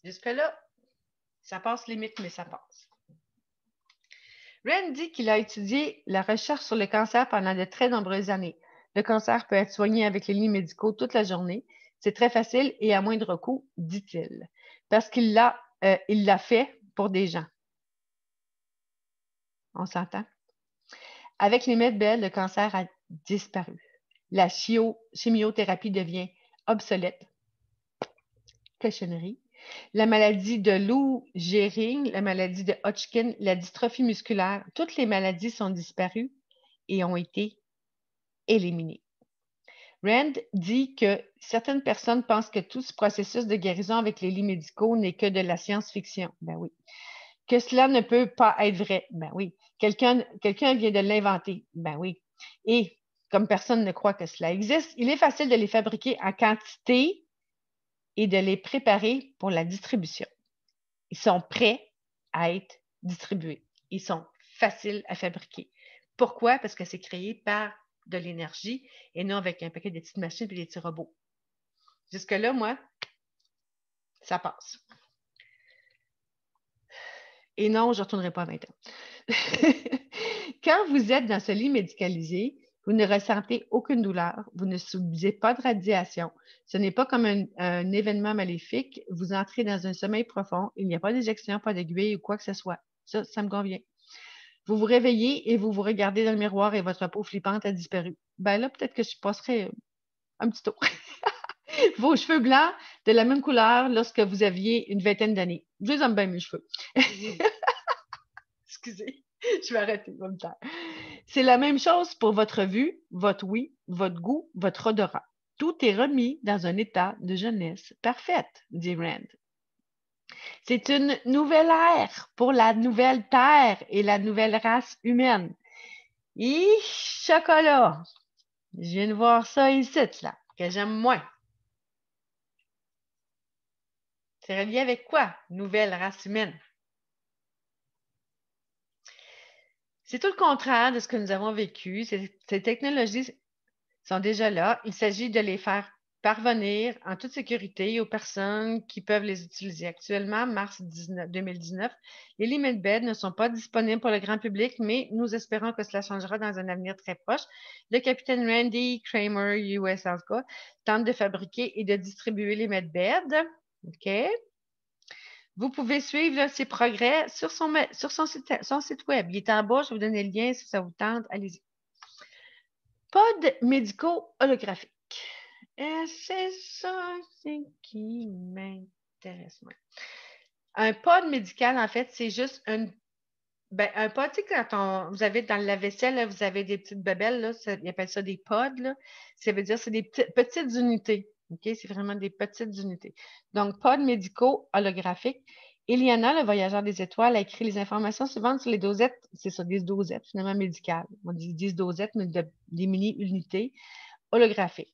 A: Jusque-là, ça passe limite, mais ça passe. Rand dit qu'il a étudié la recherche sur le cancer pendant de très nombreuses années. Le cancer peut être soigné avec les lits médicaux toute la journée. C'est très facile et à moindre coût, dit-il, parce qu'il l'a fait pour des gens. On s'entend? Avec les medbed, le cancer a disparu. La chimiothérapie devient obsolète. Cochonnerie. La maladie de Lou Gehrig, la maladie de Hodgkin, la dystrophie musculaire, toutes les maladies sont disparues et ont été éliminées. Rand dit que certaines personnes pensent que tout ce processus de guérison avec les lits médicaux n'est que de la science-fiction. Ben oui. Que cela ne peut pas être vrai. Ben oui. Quelqu'un vient de l'inventer. Ben oui. Et comme personne ne croit que cela existe, il est facile de les fabriquer en quantité et de les préparer pour la distribution. Ils sont prêts à être distribués. Ils sont faciles à fabriquer. Pourquoi? Parce que c'est créé par de l'énergie et non avec un paquet de petites machines et des petits robots. Jusque-là, moi, ça passe. Et non, je ne retournerai pas à 20 ans. Quand vous êtes dans ce lit médicalisé, vous ne ressentez aucune douleur, vous ne subissez pas de radiation. Ce n'est pas comme un événement maléfique. Vous entrez dans un sommeil profond. Il n'y a pas d'éjection, pas d'aiguille ou quoi que ce soit. Ça me convient. Vous vous réveillez et vous vous regardez dans le miroir et votre peau flippante a disparu. Ben là, peut-être que je passerai un petit tour. Vos cheveux blancs de la même couleur lorsque vous aviez une vingtaine d'années. Je les aime bien, mes cheveux. Excusez, je vais arrêter, je vais me taire. C'est la même chose pour votre vue, votre ouïe, votre goût, votre odorat. Tout est remis dans un état de jeunesse parfaite, dit Rand. C'est une nouvelle ère pour la nouvelle Terre et la nouvelle race humaine. Et chocolat! Je viens de voir ça ici, là, que j'aime moins. C'est relié avec quoi? Nouvelle race humaine. C'est tout le contraire de ce que nous avons vécu. Ces technologies sont déjà là. Il s'agit de les faire parvenir en toute sécurité aux personnes qui peuvent les utiliser. Actuellement, mars 2019, les limit beds ne sont pas disponibles pour le grand public, mais nous espérons que cela changera dans un avenir très proche. Le capitaine Randy Kramer, US Alaska, tente de fabriquer et de distribuer les medbeds. OK? Vous pouvez suivre là, ses progrès sur son site web. Il est en bas, je vais vous donner le lien si ça vous tente. Allez-y. Pods médicaux holographiques. C'est ça qui m'intéresse. Un pod médical, en fait, c'est juste un pod, tu sais, quand vous avez dans le lave-vaisselle, là, vous avez des petites babelles, là, ils appellent ça des pods, là. Ça veut dire que c'est des petites unités. OK? C'est vraiment des petites unités. Donc, pods médicaux holographiques. Iliana, le voyageur des étoiles, a écrit les informations suivantes sur les dosettes. C'est ça, des dosettes, finalement, médicales. On dit 10 dosettes, mais des mini-unités holographiques.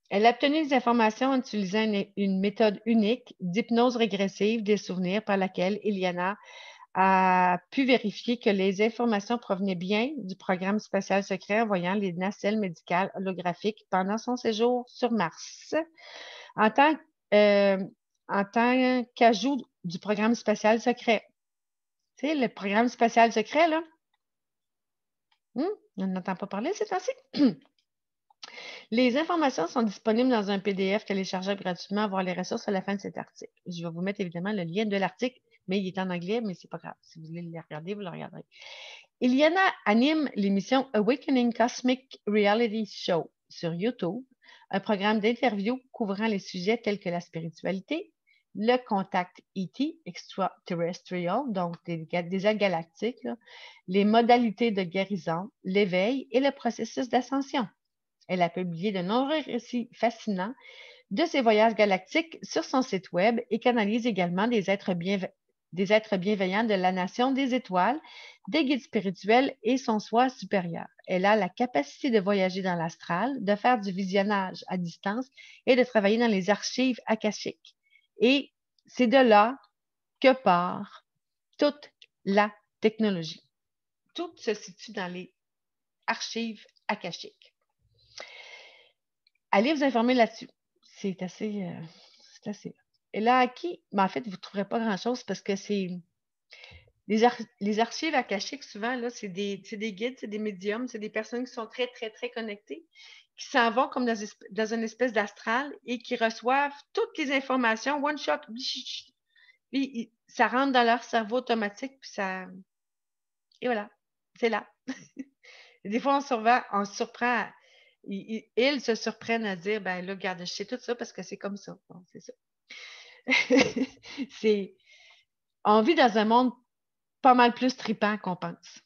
A: Elle a obtenu des informations en utilisant une méthode unique d'hypnose régressive des souvenirs par laquelle Iliana a pu vérifier que les informations provenaient bien du programme spatial secret en voyant les nacelles médicales holographiques pendant son séjour sur Mars. En tant, euh, en tant qu'ajout du programme spatial secret. Tu sais, le programme spatial secret, là, on n'entend pas parler ces temps-ci. Les informations sont disponibles dans un PDF téléchargeable gratuitement. Voir les ressources à la fin de cet article. Je vais vous mettre évidemment le lien de l'article, mais il est en anglais, mais c'est pas grave. Si vous voulez le regarder, vous le regarderez. Iliana anime l'émission Awakening Cosmic Reality Show sur YouTube, un programme d'interview couvrant les sujets tels que la spiritualité, le contact ET, extraterrestrial, donc des ailes galactiques, là, les modalités de guérison, l'éveil et le processus d'ascension. Elle a publié de nombreux récits fascinants de ses voyages galactiques sur son site web et canalise également des êtres bienveillants de la nation des étoiles, des guides spirituels et son soi supérieur. Elle a la capacité de voyager dans l'astral, de faire du visionnage à distance et de travailler dans les archives akashiques. Et c'est de là que part toute la technologie. Tout se situe dans les archives akashiques. Allez vous informer là-dessus. C'est assez. Elle a acquis, mais en fait, vous ne trouverez pas grand-chose parce que c'est. Les archives akashiques, souvent, là, c'est des guides, c'est des médiums, c'est des personnes qui sont très, très, très connectées, qui s'en vont comme dans une espèce d'astral et qui reçoivent toutes les informations, one shot, puis ça rentre dans leur cerveau automatique, puis ça. Et voilà, c'est là. Des fois, on se surprend. Ils se surprennent à dire, ben là, regarde, je sais tout ça parce que c'est comme ça. Bon, c'est ça. On vit dans un monde pas mal plus tripant qu'on pense.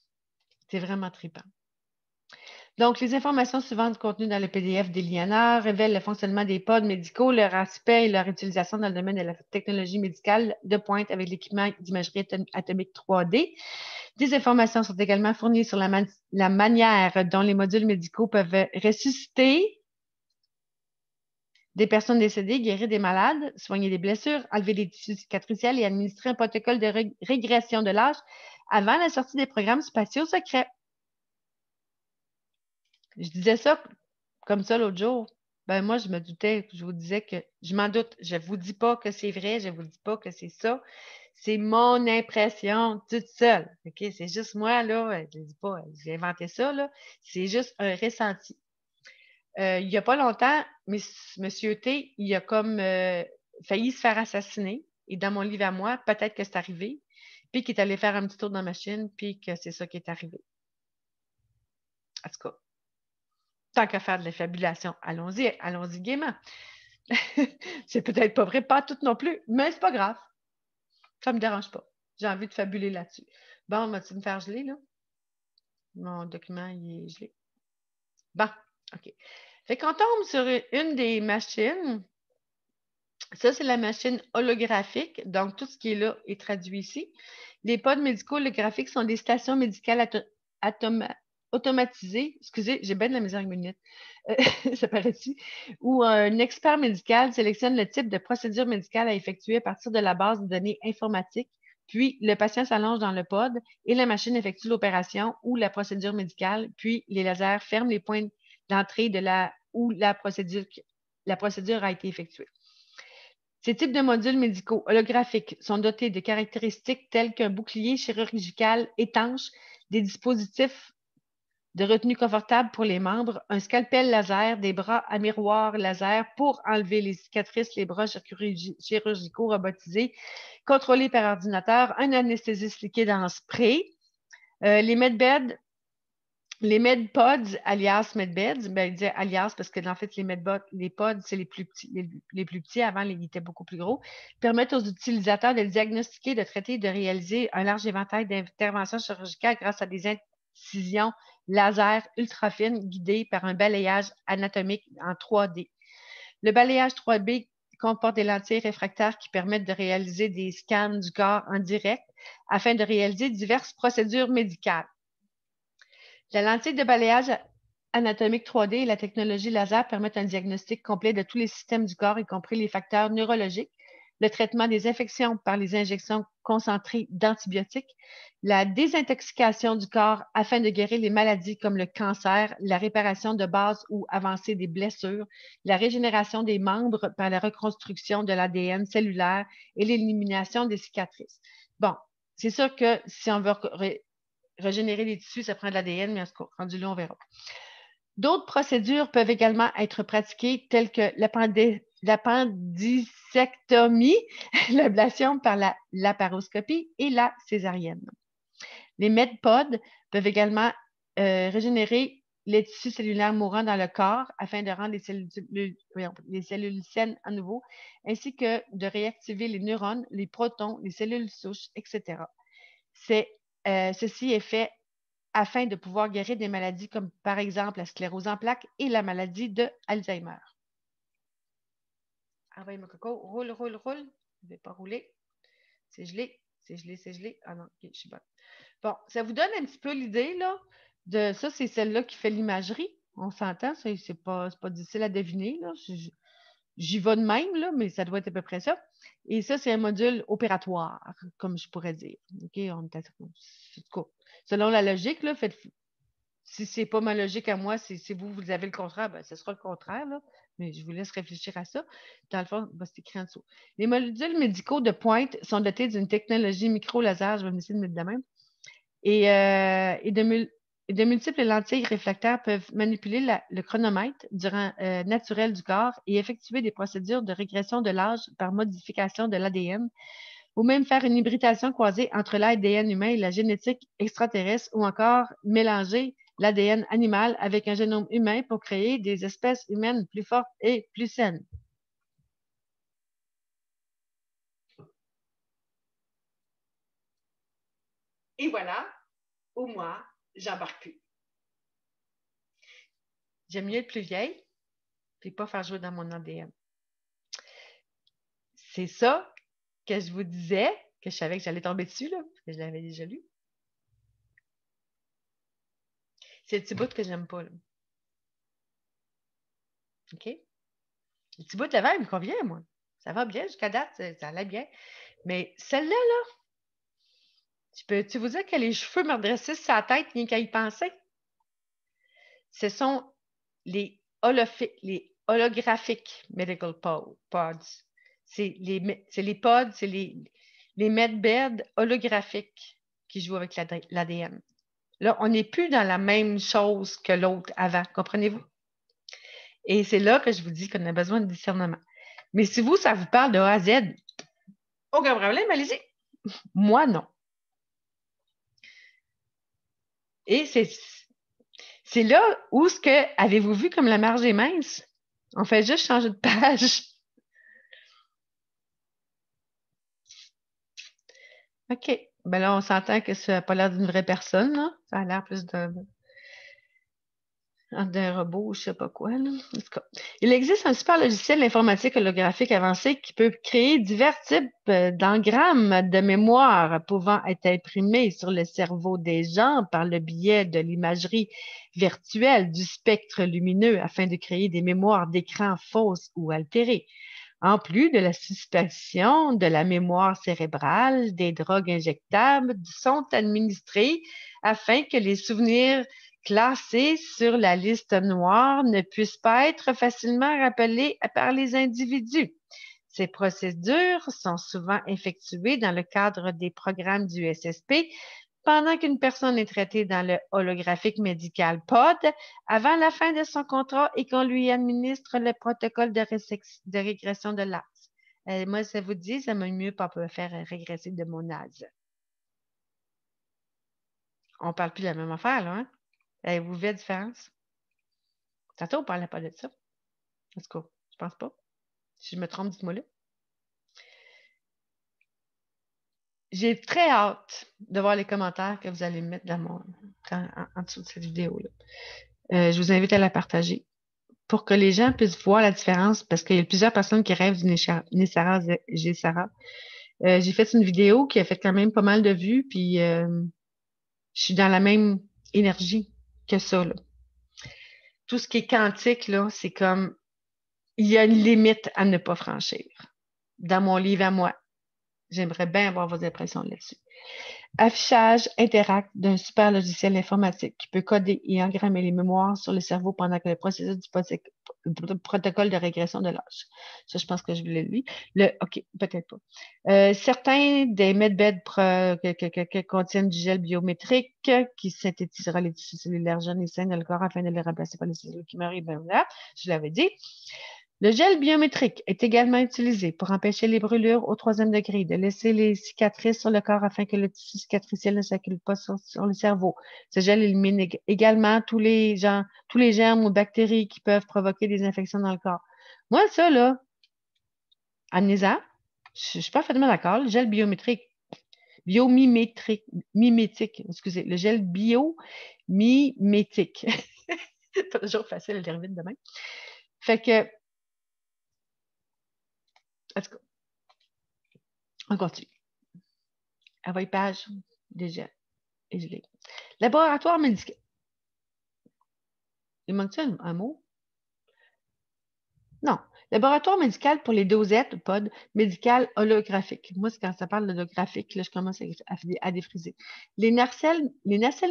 A: C'est vraiment tripant. Donc, les informations suivantes contenues dans le PDF d'Iliana révèlent le fonctionnement des pods médicaux, leur aspect et leur utilisation dans le domaine de la technologie médicale de pointe avec l'équipement d'imagerie atomique 3D. Des informations sont également fournies sur la manière dont les modules médicaux peuvent ressusciter des personnes décédées, guérir des malades, soigner des blessures, enlever des tissus cicatriciels et administrer un protocole de régression de l'âge avant la sortie des programmes spatiaux secrets. Je disais ça comme ça l'autre jour. Ben moi, je me doutais, je vous disais que je m'en doute. Je ne vous dis pas que c'est vrai, je ne vous dis pas que c'est ça. C'est mon impression toute seule. OK? C'est juste moi, là. Je ne dis pas, j'ai inventé ça, là. C'est juste un ressenti. Il n'y a pas longtemps, Monsieur T, il a comme failli se faire assassiner. Et dans mon livre à moi, peut-être que c'est arrivé. Puis qu'il est allé faire un petit tour dans la machine, puis que c'est ça qui est arrivé. En tout cas, tant qu'à faire de l'infabulation, allons-y gaiement. C'est peut-être pas vrai, pas tout non plus, mais c'est pas grave. Ça me dérange pas. J'ai envie de fabuler là-dessus. Bon, vas-tu me faire geler, là? Mon document, il est gelé. Bon, OK. Fait qu'on tombe sur une des machines. Ça, c'est la machine holographique. Donc, tout ce qui est là est traduit ici. Les pods médicaux holographiques sont des stations médicales automatisées. Excusez, j'ai bien de la misère avec mes lunettes. Ça paraît-tu? Où un expert médical sélectionne le type de procédure médicale à effectuer à partir de la base de données informatiques. Puis, le patient s'allonge dans le pod et la machine effectue l'opération ou la procédure médicale. Puis, les lasers ferment les points d'entrée de où la procédure a été effectuée. Ces types de modules médicaux holographiques sont dotés de caractéristiques telles qu'un bouclier chirurgical étanche, des dispositifs de retenue confortable pour les membres, un scalpel laser, des bras à miroir laser pour enlever les cicatrices, les bras chirurgicaux robotisés, contrôlés par ordinateur, un anesthésiste liquide en spray, les medbeds. Les MedPods, alias MedBeds, ben, il dit alias parce que, en fait, les pods, c'est les plus petits. Les plus petits, avant, ils étaient beaucoup plus gros, permettent aux utilisateurs de diagnostiquer, de traiter et de réaliser un large éventail d'interventions chirurgicales grâce à des incisions laser ultra fines guidées par un balayage anatomique en 3D. Le balayage 3D comporte des lentilles réfractaires qui permettent de réaliser des scans du corps en direct afin de réaliser diverses procédures médicales. La lentille de balayage anatomique 3D et la technologie laser permettent un diagnostic complet de tous les systèmes du corps, y compris les facteurs neurologiques, le traitement des infections par les injections concentrées d'antibiotiques, la désintoxication du corps afin de guérir les maladies comme le cancer, la réparation de base ou avancée des blessures, la régénération des membres par la reconstruction de l'ADN cellulaire et l'élimination des cicatrices. Bon, c'est sûr que si on veut régénérer les tissus, ça prend de l'ADN, mais en tout cas, rendu là, on verra. D'autres procédures peuvent également être pratiquées, telles que l'appendicectomie, l'ablation par la laparoscopie et la césarienne. Les MedPods peuvent également régénérer les tissus cellulaires mourants dans le corps afin de rendre les cellules saines à nouveau, ainsi que de réactiver les neurones, les protons, les cellules souches, etc. Ceci est fait afin de pouvoir guérir des maladies comme par exemple la sclérose en plaques et la maladie de Alzheimer. Envoyez mon coco, roule, roule, roule. Je ne vais pas rouler. C'est gelé, c'est gelé, c'est gelé. Ah non, ok, je suis bonne. Bon, ça vous donne un petit peu l'idée, là, de ça, c'est celle-là qui fait l'imagerie. On s'entend, c'est pas difficile à deviner, là. J'y vais de même, là, mais ça doit être à peu près ça. Et ça, c'est un module opératoire, comme je pourrais dire. OK? Selon la logique, là, si ce n'est pas ma logique à moi, si vous avez le contraire, ben, ce sera le contraire, là. Mais je vous laisse réfléchir à ça. Dans le fond, c'est écrit en dessous. Les modules médicaux de pointe sont dotés d'une technologie micro-laser, je vais essayer de mettre de même, et de multiples lentilles réfractaires peuvent manipuler le chronomètre naturel du corps et effectuer des procédures de régression de l'âge par modification de l'ADN, ou même faire une hybridation croisée entre l'ADN humain et la génétique extraterrestre, ou encore mélanger l'ADN animal avec un génome humain pour créer des espèces humaines plus fortes et plus saines. Et voilà, au moins, j'embarque plus. J'aime mieux être plus vieille, puis pas faire jouer dans mon ADN. C'est ça que je vous disais, que je savais que j'allais tomber dessus, là, parce que je l'avais déjà lu. C'est le petit bout que j'aime pas, là. OK? Le petit bout de verre, il me convient, moi. Ça va bien jusqu'à date, ça allait bien. Mais celle-là, là, peux-tu vous dire que les cheveux me redressaient sur la tête rien qu'à y penser? Ce sont les, les holographic medical pods. C'est les pods, c'est les medbeds holographiques qui jouent avec l'ADN. Là, on n'est plus dans la même chose que l'autre avant, comprenez-vous? Et c'est là que je vous dis qu'on a besoin de discernement. Mais si vous, ça vous parle de A à Z, aucun problème, allez-y. Moi, non. Et c'est là où ce que, avez-vous vu comme la marge est mince? On fait juste changer de page. OK. Ben là, on s'entend que ça n'a pas l'air d'une vraie personne, là. Ça a l'air plus d'un robot ou je ne sais pas quoi, là. En tout cas, il existe un super logiciel informatique holographique avancé qui peut créer divers types d'engrammes de mémoire pouvant être imprimés sur le cerveau des gens par le biais de l'imagerie virtuelle du spectre lumineux afin de créer des mémoires d'écran fausses ou altérées. En plus de la suspension de la mémoire cérébrale, des drogues injectables sont administrées afin que les souvenirs classés sur la liste noire ne puissent pas être facilement rappelés par les individus. Ces procédures sont souvent effectuées dans le cadre des programmes du SSP pendant qu'une personne est traitée dans le holographique médical POD avant la fin de son contrat et qu'on lui administre le protocole de régression de l'âge. Moi, ça vous dit, ça m'a mieux pas faire régresser de mon âge. On ne parle plus de la même affaire, là, hein? Avez-vous vu la différence? Tantôt, on ne parlait pas de ça. En tout cas, je pense pas. Si je me trompe, dites-moi là. J'ai très hâte de voir les commentaires que vous allez mettre en dessous de cette vidéo-là. Je vous invite à la partager pour que les gens puissent voir la différence parce qu'il y a plusieurs personnes qui rêvent du Nessara Gessara. J'ai fait une vidéo qui a fait quand même pas mal de vues, puis je suis dans la même énergie que ça, là. Tout ce qui est quantique, là, c'est comme il y a une limite à ne pas franchir. Dans mon livre à moi, j'aimerais bien avoir vos impressions là-dessus. Affichage interact d'un super logiciel informatique qui peut coder et engrammer les mémoires sur le cerveau pendant que le processus du protocole de régression de l'âge. Ça, je pense que je l'ai lu. OK, peut-être pas. Certains des medbeds contiennent du gel biométrique qui synthétisera les tissus cellulaires jeunes et sains dans le corps afin de les remplacer par les cellules qui meurent. Ben voilà, je l'avais dit. Le gel biométrique est également utilisé pour empêcher les brûlures au 3e degré, de laisser les cicatrices sur le corps afin que le tissu cicatriciel ne s'accumule pas sur le cerveau. Ce gel élimine également tous les germes ou bactéries qui peuvent provoquer des infections dans le corps. Moi, ça, là, Anissa, je suis parfaitement d'accord. Le gel biométrique, mimétique, excusez, le gel biomimétique. C'est pas toujours facile à lire vite demain. Fait que, en tout cas, on continue. Envoie page déjà. Et je l'ai. Laboratoire médical. Il manque-t-il un mot? Non. Laboratoire médical pour les dosettes, POD, médical holographique. Moi, c'est quand ça parle d'holographique, là, je commence à défriser. Les nacelles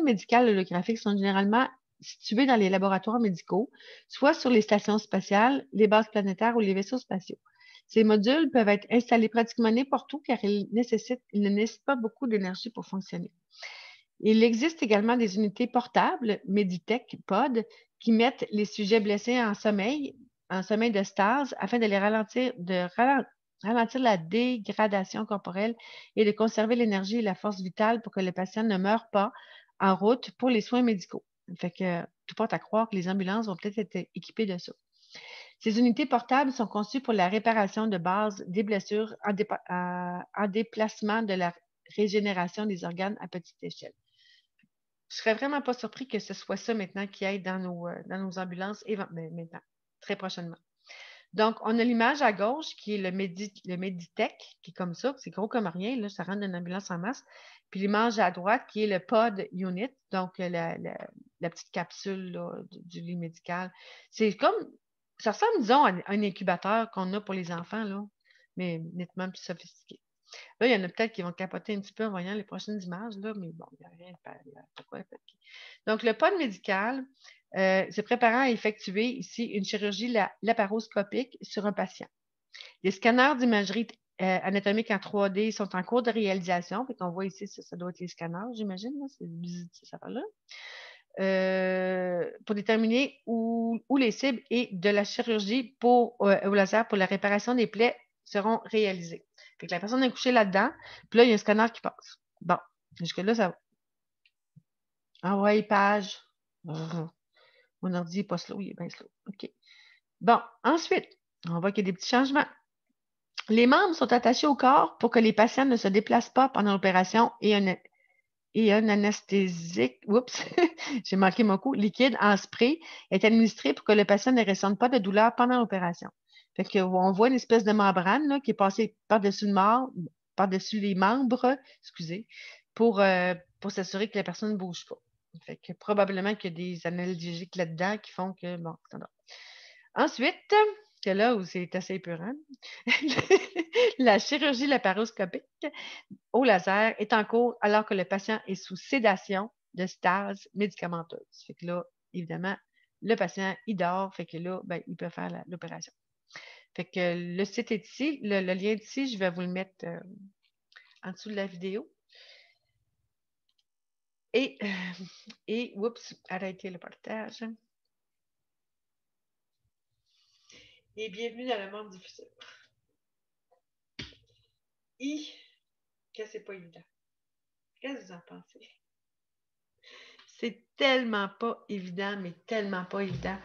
A: médicales holographiques sont généralement situées dans les laboratoires médicaux, soit sur les stations spatiales, les bases planétaires ou les vaisseaux spatiaux. Ces modules peuvent être installés pratiquement n'importe où car ils ne nécessitent pas beaucoup d'énergie pour fonctionner. Il existe également des unités portables, Meditech Pod, qui mettent les sujets blessés en sommeil de stase, afin de ralentir la dégradation corporelle et de conserver l'énergie et la force vitale pour que le patient ne meure pas en route pour les soins médicaux. Fait que tout porte à croire que les ambulances vont peut-être être équipées de ça. Ces unités portables sont conçues pour la réparation de base des blessures en déplacement de la régénération des organes à petite échelle. Je serais vraiment pas surpris que ce soit ça maintenant qui aille dans nos ambulances maintenant, très prochainement. Donc, on a l'image à gauche qui est le Meditech, qui est comme ça, c'est gros comme rien, là, ça rentre dans une ambulance en masse. Puis l'image à droite qui est le Pod Unit, donc la petite capsule là, du lit médical. C'est comme Ça ressemble, disons, à un incubateur qu'on a pour les enfants, là, mais nettement plus sophistiqué. Là, il y en a peut-être qui vont capoter un petit peu en voyant les prochaines images, là, mais bon, il n'y a rien de pas quoi. Donc, le pod médical, se préparant à effectuer ici une chirurgie laparoscopique sur un patient. Les scanners d'imagerie anatomique en 3D sont en cours de réalisation. On voit ici, ça doit être les scanners, j'imagine. C'est ça là. Pour déterminer où les cibles et de la chirurgie au laser pour la réparation des plaies seront réalisées. Fait que la personne est couchée là-dedans, puis là, il y a un scanner qui passe. Bon, jusque-là, ça va. Ah ouais, page. Mon ordi n'est pas slow, il est bien slow. OK. Bon, ensuite, on voit qu'il y a des petits changements. Les membres sont attachés au corps pour que les patients ne se déplacent pas pendant l'opération et un anesthésique, oups, j'ai manqué mon coup, liquide en spray est administré pour que le patient ne ressente pas de douleur pendant l'opération. Fait que, on voit une espèce de membrane là, qui est passée par-dessus par-dessus les membres, excusez, pour s'assurer que la personne ne bouge pas. Fait que probablement qu'il y a des analgésiques là-dedans qui font que, bon, c'est bon. Ensuite, c'est là où c'est assez épeurant, la chirurgie laparoscopique au laser est en cours alors que le patient est sous sédation de stase médicamenteuse. Fait que là, évidemment, le patient, il dort, fait que là, ben, il peut faire l'opération. Fait que le site est ici, le lien d'ici, je vais vous le mettre en dessous de la vidéo. Oups, arrêtez le partage. Et bienvenue dans le monde du futur. Que c'est pas évident. Qu'est-ce que vous en pensez? C'est tellement pas évident, mais tellement pas évident.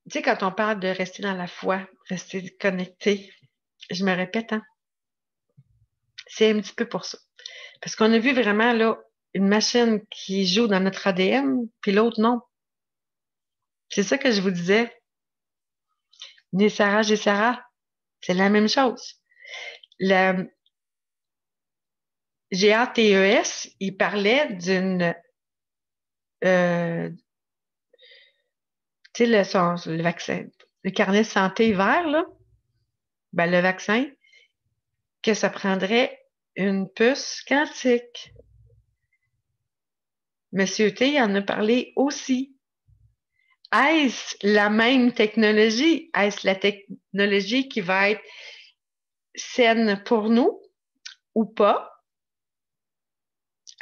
A: Tu sais, quand on parle de rester dans la foi, rester connecté, je me répète, hein, c'est un petit peu pour ça. Parce qu'on a vu vraiment là une machine qui joue dans notre ADN, puis l'autre non. C'est ça que je vous disais. Nessara, Gessara, c'est la même chose. Le GATES, il parlait d'une tu sais, le vaccin, le carnet de santé vert, là, ben, le vaccin, que ça prendrait une puce quantique. Monsieur T en a parlé aussi. Est-ce la même technologie? Est-ce la technologie qui va être saine pour nous ou pas?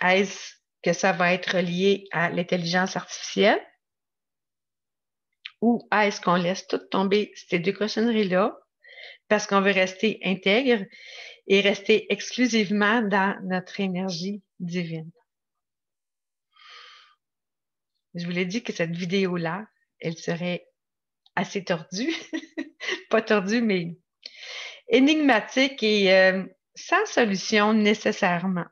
A: Est-ce que ça va être lié à l'intelligence artificielle? Ou est-ce qu'on laisse tout tomber ces deux cochonneries-là parce qu'on veut rester intègre et rester exclusivement dans notre énergie divine? Je vous l'ai dit que cette vidéo-là, elle serait assez tordue. Pas tordue, mais énigmatique et sans solution nécessairement.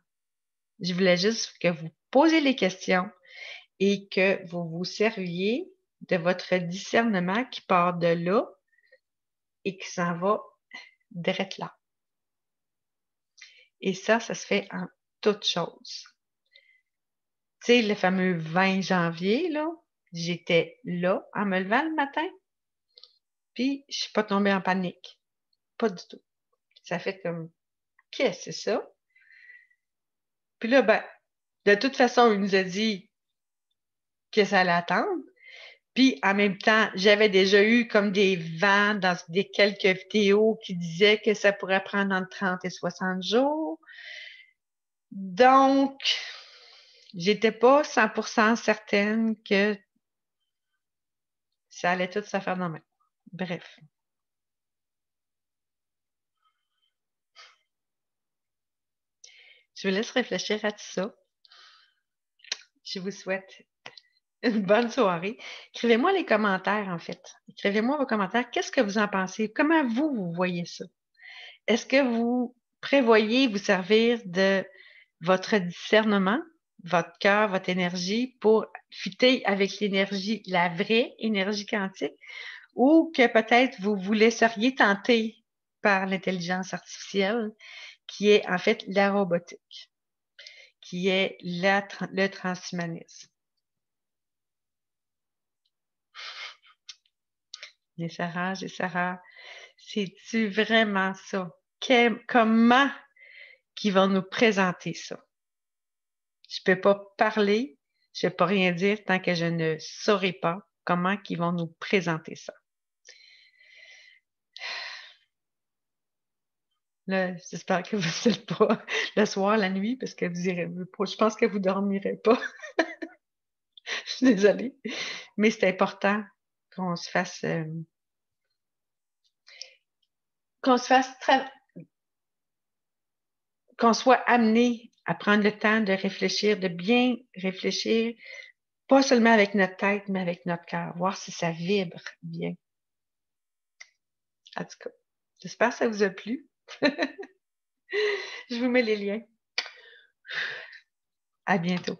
A: Je voulais juste que vous posiez les questions et que vous vous serviez de votre discernement qui part de là et qui s'en va direct là. Et ça se fait en toutes choses. Tu sais, le fameux 20 janvier, là, j'étais là en me levant le matin, puis je suis pas tombée en panique. Pas du tout. Ça fait comme, qu'est-ce que c'est ça? Puis là, ben, de toute façon, il nous a dit que ça allait attendre. Puis en même temps, j'avais déjà eu comme des vents dans quelques vidéos qui disaient que ça pourrait prendre entre 30 et 60 jours. Donc, j'étais pas 100% certaine que ça allait tout se faire dans ma main. Bref. Je vous laisse réfléchir à tout ça. Je vous souhaite une bonne soirée. Écrivez-moi les commentaires, en fait. Écrivez-moi vos commentaires. Qu'est-ce que vous en pensez? Comment vous voyez ça? Est-ce que vous prévoyez vous servir de votre discernement, votre cœur, votre énergie pour fitter avec l'énergie, la vraie énergie quantique, ou que peut-être vous vous laisseriez tenter par l'intelligence artificielle, qui est en fait la robotique, qui est le transhumanisme. J'ai Sarah, c'est-tu vraiment ça? Comment qu'ils vont nous présenter ça? Je peux pas parler, je peux pas rien dire tant que je ne saurai pas comment qu'ils vont nous présenter ça. Là, j'espère que vous n'êtes pas le soir, la nuit, parce que vous irez pas. Je pense que vous dormirez pas. Je suis désolée. Mais c'est important qu'on se fasse, qu'on se fasse qu'on soit amené à prendre le temps de réfléchir, de bien réfléchir, pas seulement avec notre tête, mais avec notre cœur, voir si ça vibre bien. En tout cas, j'espère que ça vous a plu. Je vous mets les liens. À bientôt.